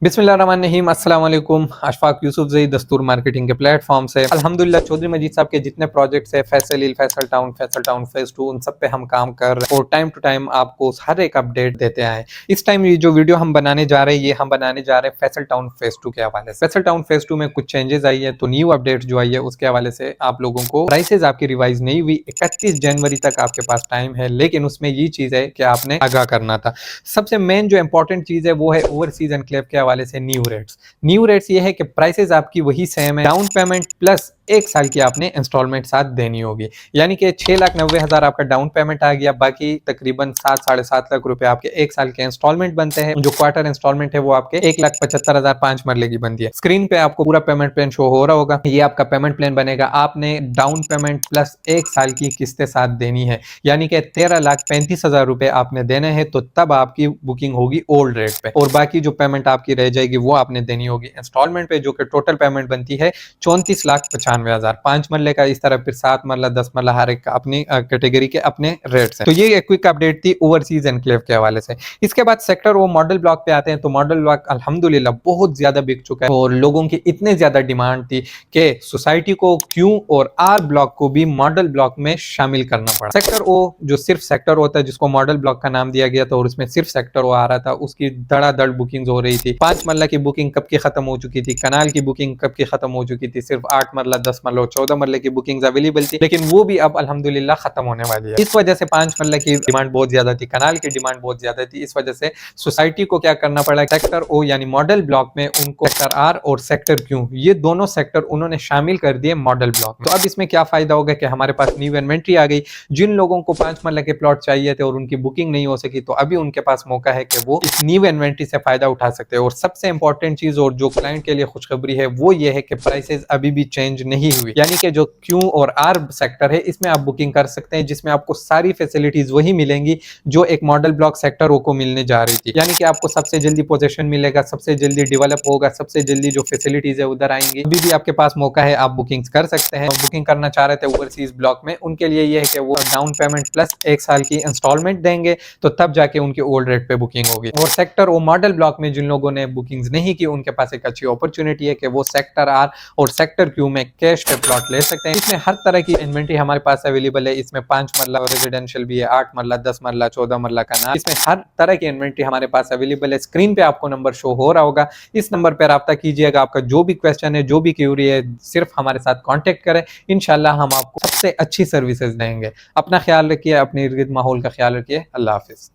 बिस्मिल्लाहिर्रहमानिर्रहीम अस्सलाम वालेकुम। अशफाक यूसुफ जई दस्तूर मार्केटिंग के प्लेटफॉर्म से अल्हम्दुलिल्लाह चौधरी मजीद साहब के जितने प्रोजेक्ट्स है फैसल टाउन फेज 2 उन सब पे हम काम कर रहे हैं और टाइम टू टाइम आपको हर एक अपडेट देते आए। इस टाइम ये जो वीडियो हम बनाने जा रहे हैं ये हम बनाने जा रहे हैं फैसल टाउन फेज 2 के हवाले से। फैसल टाउन फेज 2 में कुछ चेंजेस आई है, तो न्यू अपडेट जो आई है उसके हवाले से आप लोगों को प्राइसेज आपकी रिवाइज नहीं हुई। 31 जनवरी तक आपके पास टाइम है, लेकिन उसमें ये चीज है कि आपने आगाह करना था। सबसे मेन जो इंपॉर्टेंट चीज है वो है ओवरसीज एनक्लेव के हवाले से न्यू रेट्स ये है कि प्राइसेस आपकी वही सेम है, डाउन पेमेंट प्लस 1 साल की आपने इंस्टॉलमेंट साथ देनी होगी। यानी कि 6,90,000 आपका डाउन पेमेंट आ गया, बाकी तकरीबन 7-7.5 लाख रुपए आपके 1 साल के इंस्टॉलमेंट बनते हैं। जो क्वार्टर इंस्टॉलमेंट है वो आपके 1,75,000 5 मरले की बनती है। स्क्रीन पे आपको पूरा पेमेंट प्लान शो हो रहा होगा, ये आपका पेमेंट प्लान बनेगा। आपने डाउन पेमेंट प्लस 1 साल की किस्तें साथ देनी है, यानी कि 13,35,000 रुपए आपने देने हैं, तो तब आपकी बुकिंग होगी ओल्ड रेट पे और बाकी जो पेमेंट आपकी रह जाएगी वो आपने देनी होगी इंस्टॉलमेंट पे, जो कि टोटल पेमेंट बनती है 34,95,000 5 मरले का। इस तरह फिर 7 मरला 10 मरला हर एक अपनी कैटेगरी के अपने रेट्स हैं। तो ये एक क्विक अपडेट थी ओवरसीज एनक्लेव के हवाले से। इसके बाद सेक्टर वो मॉडल ब्लॉक पे आते हैं। तो मॉडल ब्लॉक अल्हम्दुलिल्लाह बहुत ज्यादा बिक चुका है और लोगों की इतने ज्यादा डिमांड थी कि सोसाइटी को क्यू और आर ब्लॉक को भी मॉडल ब्लॉक में शामिल करना पड़ा। सेक्टर ओ जो सिर्फ सेक्टर होता है जिसको मॉडल ब्लॉक का नाम दिया गया था और उसमें सिर्फ सेक्टर ओ आ रहा था, उसकी धड़ाधड़ बुकिंग हो रही थी। 5 मरला की बुकिंग कब की खत्म हो चुकी थी, कनाल की बुकिंग कब की खत्म हो चुकी थी, सिर्फ 8 मरला 10 मरला 14 मरले की बुकिंग अवेलेबल थी, लेकिन वो भी अब अल्हम्दुलिल्लाह खत्म होने वाली है। इस वजह से 5 मरला की डिमांड बहुत ज्यादा थी, कनाल की डिमांड बहुत ज्यादा थी। इस वजह से सोसाइटी को क्या करना पड़ा, सेक्टर ओ यानी मॉडल ब्लॉक में उनको सेक्टर आर और सेक्टर क्यू ये दोनों सेक्टर उन्होंने शामिल कर दिए मॉडल ब्लॉक में। तो अब इसमें क्या फायदा होगा कि हमारे पास न्यू इन्वेंट्री आ गई। जिन लोगों को 5 मरला के प्लॉट चाहिए थे और उनकी बुकिंग नहीं हो सकी, तो अभी उनके पास मौका है कि वो इस न्यू इन्वेंट्री से फायदा उठा सकते हैं। और सबसे इंपॉर्टेंट चीज और जो क्लाइंट के लिए खुशखबरी है वो ये है कि प्राइसेस अभी भी चेंज नहीं हुई, यानी कि जो क्यू और आर सेक्टर है इसमें आप बुकिंग कर सकते हैं, जिसमें आपको सारी फैसिलिटीज वही मिलेंगी जो एक मॉडल ब्लॉक सेक्टर ओ को मिलने जा रही थी। यानी कि आपको सबसे जल्दी पोजीशन मिलेगा, सबसे जल्दी डेवलप होगा, सबसे जल्दी जो फैसिलिटीज है उधर आएंगी। अभी भी आपके पास मौका है, आप बुकिंग कर सकते हैं। बुकिंग करना चाह रहे थे ओवरसीज ब्लॉक में, उनके लिए ये है कि वो डाउन पेमेंट प्लस 1 साल की इंस्टॉलमेंट देंगे, तो तब जाके उनकी ओल्ड रेट पे बुकिंग होगी। और सेक्टर ओ मॉडल ब्लॉक में जिन लोगों ने बुकिंग्स नहीं की उनके पास एक अच्छी अपॉर्चुनिटी है कि वो सेक्टर आर और सेक्टर क्यू में कैश पे प्लॉट ले सकते हैं। इसमें हर तरह की इन्वेंट्री हमारे पास अवेलेबल है। इसमें 5 मरला रेजिडेंशियल भी है, 8 मरला 10 मरला 14 मरला का नाम, इसमें हर तरह की इन्वेंट्री हमारे पास अवेलेबल है। स्क्रीन पे आपको नंबर शो हो रहा होगा, इस नंबर पर रब्ता कीजिएगा। आपका जो भी क्वेश्चन है, जो भी क्यूरी है, सिर्फ हमारे साथ कॉन्टेक्ट करें, इंशाल्लाह हम आपको सबसे अच्छी सर्विसेज देंगे। अपना ख्याल रखिए, अपने इर्द गिर्द माहौल का ख्याल रखिए। अल्लाह हाफिज।